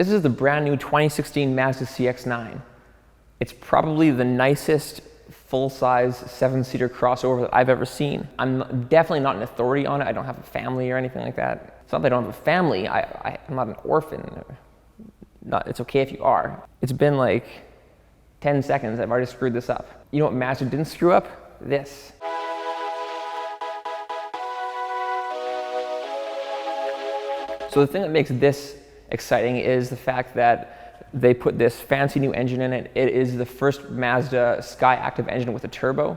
This is the brand new 2016 Mazda CX-9. It's probably the nicest full-size 7-seater crossover that I've ever seen. I'm definitely not an authority on it. I don't have a family or anything like that. It's not that I don't have a family. I'm not an orphan. It's okay if you are. It's been like 10 seconds. I've already screwed this up. You know what Mazda didn't screw up? This. So the thing that makes this exciting is the fact that they put this fancy new engine in it. It is the first Mazda Skyactiv engine with a turbo,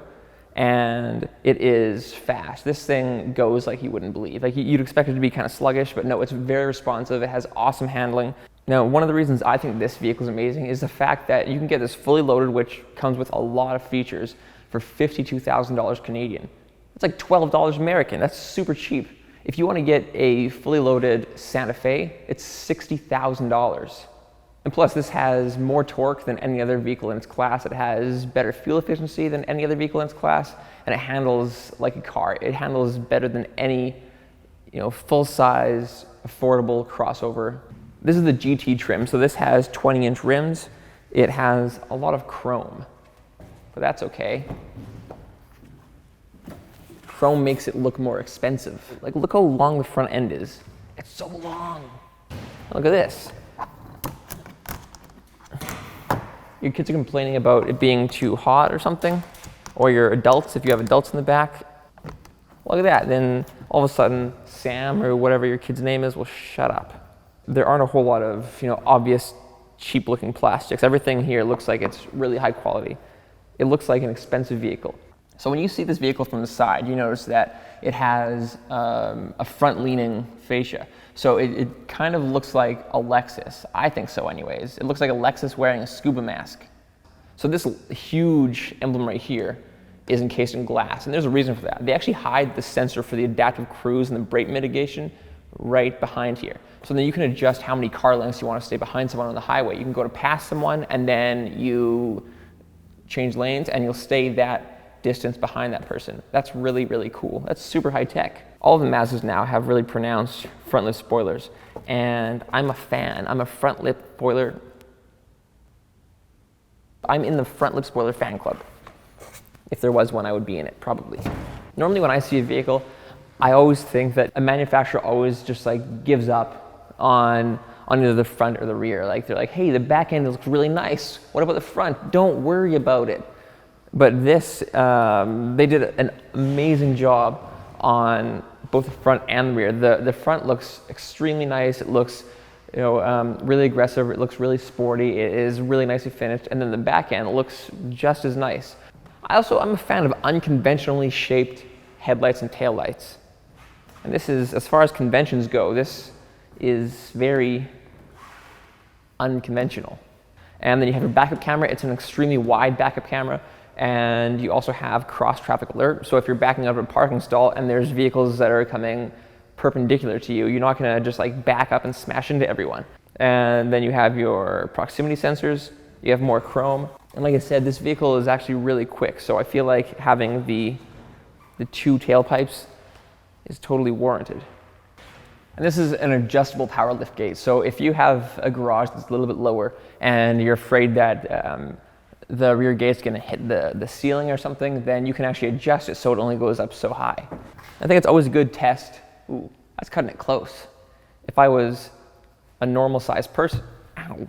and it is fast. This thing goes like you wouldn't believe. Like you'd expect it to be kind of sluggish, but no, it's very responsive. It has awesome handling. Now, one of the reasons I think this vehicle is amazing is the fact that you can get this fully loaded, which comes with a lot of features, for $52,000 Canadian. It's like $12 American. That's super cheap. If you want to get a fully loaded Santa Fe, it's $60,000. And plus, this has more torque than any other vehicle in its class. It has better fuel efficiency than any other vehicle in its class, and it handles like a car. It handles better than any, full-size, affordable crossover. This is the GT trim, so this has 20-inch rims. It has a lot of chrome, but that's okay. Chrome makes it look more expensive. Like, look how long the front end is. It's so long. Look at this. Your kids are complaining about it being too hot or something, or your adults, if you have adults in the back. Look at that. Then all of a sudden, Sam or whatever your kid's name is will shut up. There aren't a whole lot of, obvious cheap-looking plastics. Everything here looks like it's really high quality. It looks like an expensive vehicle. So when you see this vehicle from the side, you notice that it has a front-leaning fascia. So it kind of looks like a Lexus. I think so anyways. It looks like a Lexus wearing a scuba mask. So this huge emblem right here is encased in glass, and there's a reason for that. They actually hide the sensor for the adaptive cruise and the brake mitigation right behind here. So then you can adjust how many car lengths you want to stay behind someone on the highway. You can go to pass someone, and then you change lanes, and you'll stay that distance behind that person. That's really, really cool. That's super high tech. All of the Mazdas now have really pronounced front lip spoilers, and I'm a fan. I'm a front lip spoiler. I'm in the front lip spoiler fan club. If there was one, I would be in it, probably. Normally when I see a vehicle, I always think that a manufacturer always just like gives up on either the front or the rear. Like they're like, hey, the back end looks really nice. What about the front? Don't worry about it. But this, they did an amazing job on both the front and the rear. The front looks extremely nice. It looks, really aggressive. It looks really sporty. It is really nicely finished. And then the back end looks just as nice. I'm a fan of unconventionally shaped headlights and taillights. And this is, as far as conventions go, this is very unconventional. And then you have your backup camera. It's an extremely wide backup camera. And you also have cross-traffic alert. So if you're backing up at a parking stall and there's vehicles that are coming perpendicular to you, you're not gonna just like back up and smash into everyone. And then you have your proximity sensors, you have more chrome. And like I said, this vehicle is actually really quick. So I feel like having the two tailpipes is totally warranted. And this is an adjustable power liftgate. So if you have a garage that's a little bit lower and you're afraid that the rear gate's gonna hit the ceiling or something, then you can actually adjust it so it only goes up so high. I think it's always a good test. Ooh, that's cutting it close. If I was a normal sized person, ow.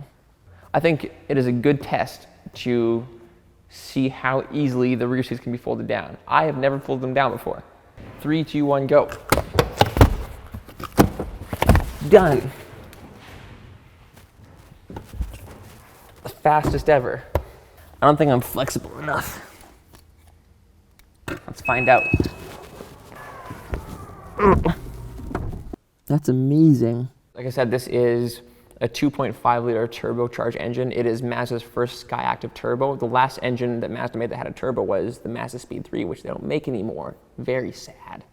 I think it is a good test to see how easily the rear seats can be folded down. I have never folded them down before. 3, 2, 1, go. Done. The fastest ever. I don't think I'm flexible enough. Let's find out. That's amazing. Like I said, this is a 2.5 liter turbocharged engine. It is Mazda's first Skyactiv turbo. The last engine that Mazda made that had a turbo was the Mazda Speed 3, which they don't make anymore. Very sad.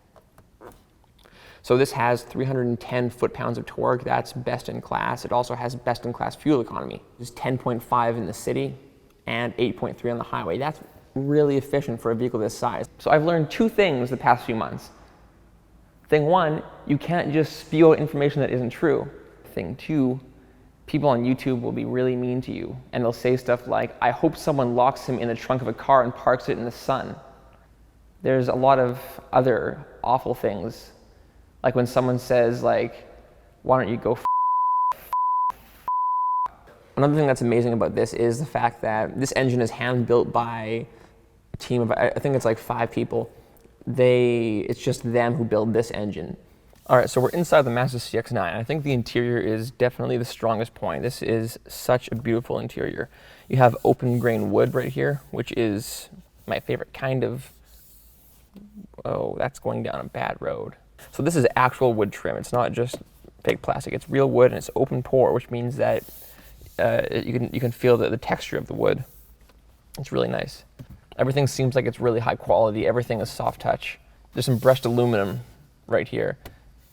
So this has 310 foot-pounds of torque. That's best in class. It also has best in class fuel economy. It's 10.5 in the city and 8.3 on the highway. That's really efficient for a vehicle this size. So I've learned two things the past few months. Thing one, you can't just spew out information that isn't true. Thing two, People on YouTube will be really mean to you, and they'll say stuff like, I hope someone locks him in the trunk of a car and parks it in the sun. There's a lot of other awful things, like when someone says, like, why don't you go Another thing that's amazing about this is the fact that this engine is hand-built by a team of, I think it's like 5 people. It's just them who build this engine. All right, so we're inside the Mazda CX-9. I think the interior is definitely the strongest point. This is such a beautiful interior. You have open grain wood right here, which is my favorite kind of, oh, that's going down a bad road. So this is actual wood trim. It's not just fake plastic. It's real wood and it's open pore, which means that you can feel the texture of the wood. It's really nice. Everything seems like it's really high quality. Everything is soft touch. There's some brushed aluminum right here,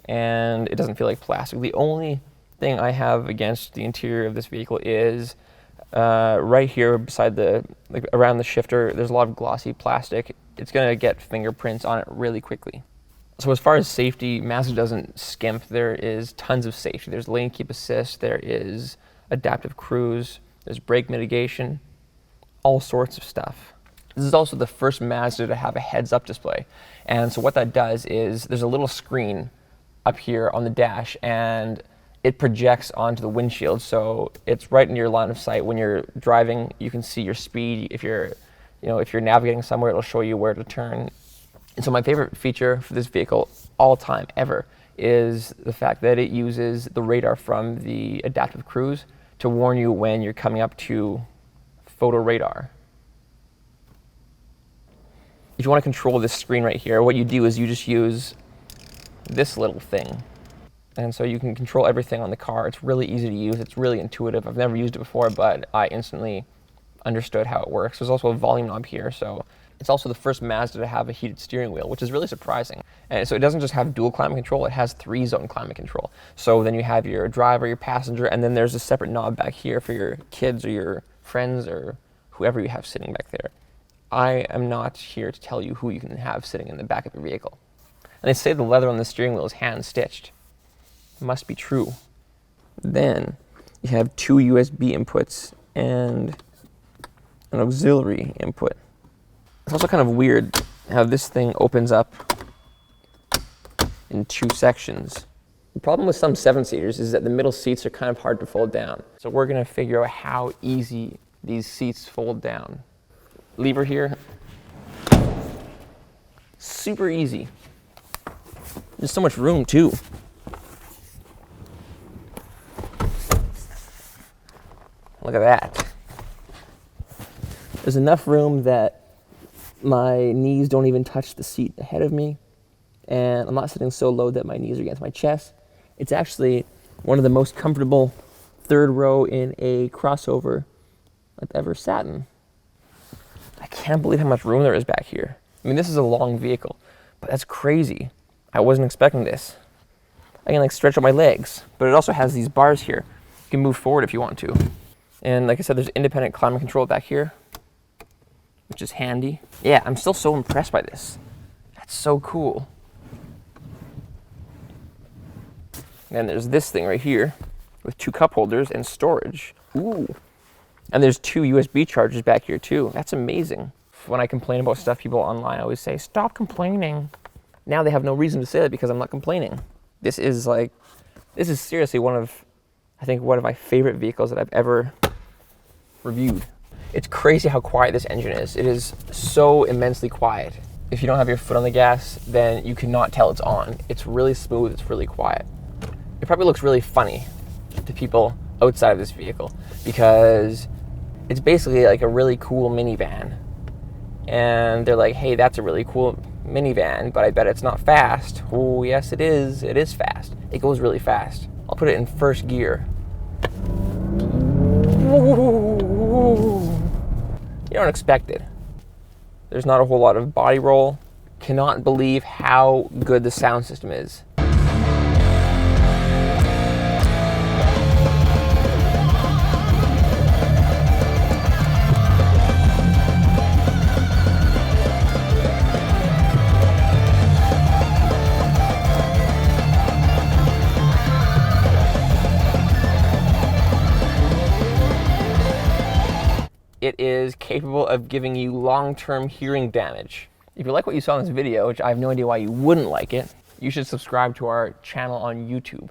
and it doesn't feel like plastic. The only thing I have against the interior of this vehicle is right here beside around the shifter, there's a lot of glossy plastic. It's gonna get fingerprints on it really quickly. So as far as safety, Mazda doesn't skimp. There is tons of safety. There's lane keep assist, there is adaptive cruise, there's brake mitigation, all sorts of stuff. This is also the first Mazda to have a heads-up display. And so what that does is there's a little screen up here on the dash, and it projects onto the windshield. So it's right in your line of sight. When you're driving, you can see your speed. If you're navigating somewhere, it'll show you where to turn. And so my favorite feature for this vehicle all time ever is the fact that it uses the radar from the adaptive cruise to warn you when you're coming up to photo radar. If you want to control this screen right here, what you do is you just use this little thing. And so you can control everything on the car. It's really easy to use. It's really intuitive. I've never used it before, but I instantly understood how it works. There's also a volume knob here, so it's also the first Mazda to have a heated steering wheel, which is really surprising. And so it doesn't just have dual climate control, it has 3-zone climate control. So then you have your driver, your passenger, and then there's a separate knob back here for your kids or your friends or whoever you have sitting back there. I am not here to tell you who you can have sitting in the back of your vehicle. And they say the leather on the steering wheel is hand-stitched. Must be true. Then you have 2 USB inputs and an auxiliary input. It's also kind of weird how this thing opens up in 2 sections. The problem with some 7-seaters is that the middle seats are kind of hard to fold down. So we're gonna figure out how easy these seats fold down. Lever here, super easy. There's so much room too. Look at that. There's enough room that my knees don't even touch the seat ahead of me, and I'm not sitting so low that my knees are against my chest. It's actually one of the most comfortable 3rd row in a crossover I've ever sat in. I can't believe how much room there is back here. I mean, this is a long vehicle, but that's crazy. I wasn't expecting this. I can stretch out my legs, but it also has these bars here. You can move forward if you want to. And like I said, there's independent climate control back here, which is handy. Yeah, I'm still so impressed by this. That's so cool. And there's this thing right here with 2 cup holders and storage. Ooh. And there's 2 USB chargers back here too. That's amazing. When I complain about stuff, people online always say, stop complaining. Now they have no reason to say that because I'm not complaining. This is seriously one of my favorite vehicles that I've ever reviewed. It's crazy how quiet this engine is. It is so immensely quiet. If you don't have your foot on the gas, then you cannot tell it's on. It's really smooth, it's really quiet. It probably looks really funny to people outside of this vehicle because it's basically like a really cool minivan. And they're like, hey, that's a really cool minivan, but I bet it's not fast. Oh, yes, it is. It is fast. It goes really fast. I'll put it in 1st gear. You don't expect it. There's not a whole lot of body roll. Cannot believe how good the sound system is. it is capable of giving you long-term hearing damage. If you like what you saw in this video, which I have no idea why you wouldn't like it, you should subscribe to our channel on YouTube.